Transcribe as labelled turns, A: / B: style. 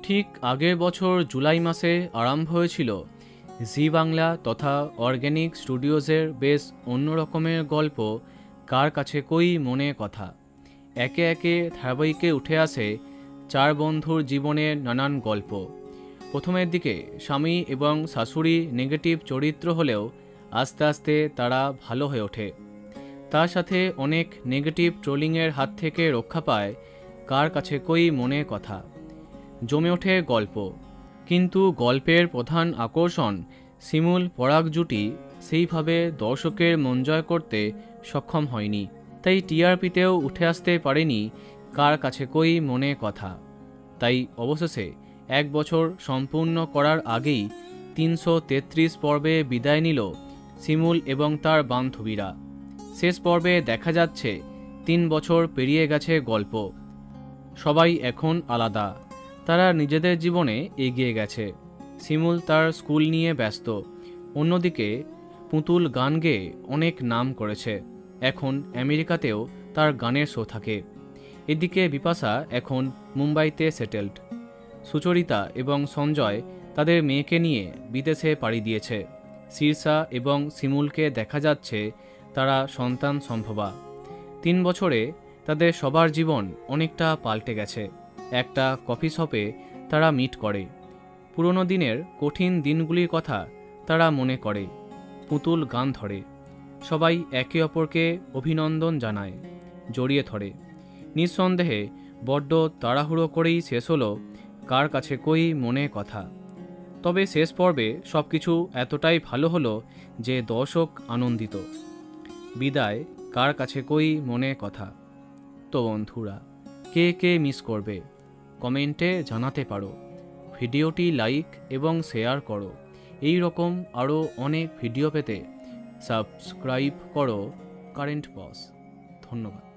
A: ঠিক আগের বছর জুলাই মাসে আরম্ভ হয়েছিল জি বাংলা তথা অর্গ্যানিক স্টুডিওজের বেশ অন্য রকমের গল্প কার কাছে কই মনে কথা। একে একে ধারাবাহিকে উঠে আসে চার বন্ধুর জীবনের নানান গল্প। প্রথমের দিকে স্বামী এবং শাশুড়ি নেগেটিভ চরিত্র হলেও আস্তে আস্তে তারা ভালো হয়ে ওঠে। তার সাথে অনেক নেগেটিভ ট্রোলিংয়ের হাত থেকে রক্ষা পায় কার কাছে কই মনে কথা। জমে ওঠে গল্প, কিন্তু গল্পের প্রধান আকর্ষণ শিমুল পরাগ জুটি সেইভাবে দর্শকের মন জয় করতে সক্ষম হয়নি, তাই টিআরপিতেও উঠে আসতে পারেনি কার কাছে কই মনে কথা। তাই অবশেষে এক বছর সম্পূর্ণ করার আগেই ৩৩৩ পর্বে বিদায় নিল শিমুল এবং তার বান্ধবীরা। শেষ পর্বে দেখা যাচ্ছে ৩ বছর পেরিয়ে গেছে গল্প, সবাই এখন আলাদা, তারা নিজেদের জীবনে এগিয়ে গেছে। শিমুল তার স্কুল নিয়ে ব্যস্ত, অন্যদিকে পুতুল গান গেয়ে অনেক নাম করেছে, এখন আমেরিকাতেও তার গানের শো থাকে। এদিকে বিপাশা এখন মুম্বাইতে সেটেলড। সুচরিতা এবং সঞ্জয় তাদের মেয়েকে নিয়ে বিদেশে পাড়ি দিয়েছে। শীর্ষা এবং শিমুলকে দেখা যাচ্ছে তারা সন্তান সম্ভবা। ৩ বছরে তাদের সবার জীবন অনেকটা পাল্টে গেছে। একটা কফি শপে তারা মিট করে, পুরনো দিনের কঠিন দিনগুলির কথা তারা মনে করে। পুতুল গান ধরে, সবাই একে অপরকে অভিনন্দন জানায়, জড়িয়ে ধরে। নিঃসন্দেহে বড্ড তাড়াহুড়ো করেই শেষ হলো কার কাছে কই মনে কথা। তবে শেষ পর্বে সব কিছু এতটাই ভালো হলো যে দর্শক আনন্দিত। বিদায় কার কাছে কই মনে কথা। তো বন্ধুরা, কে কে মিস করবে কমেন্টে জানাতে পারো। ভিডিওটি লাইক এবং শেয়ার করো। এই রকম আরও অনেক ভিডিও পেতে সাবস্ক্রাইব করো কারেন্ট বস। ধন্যবাদ।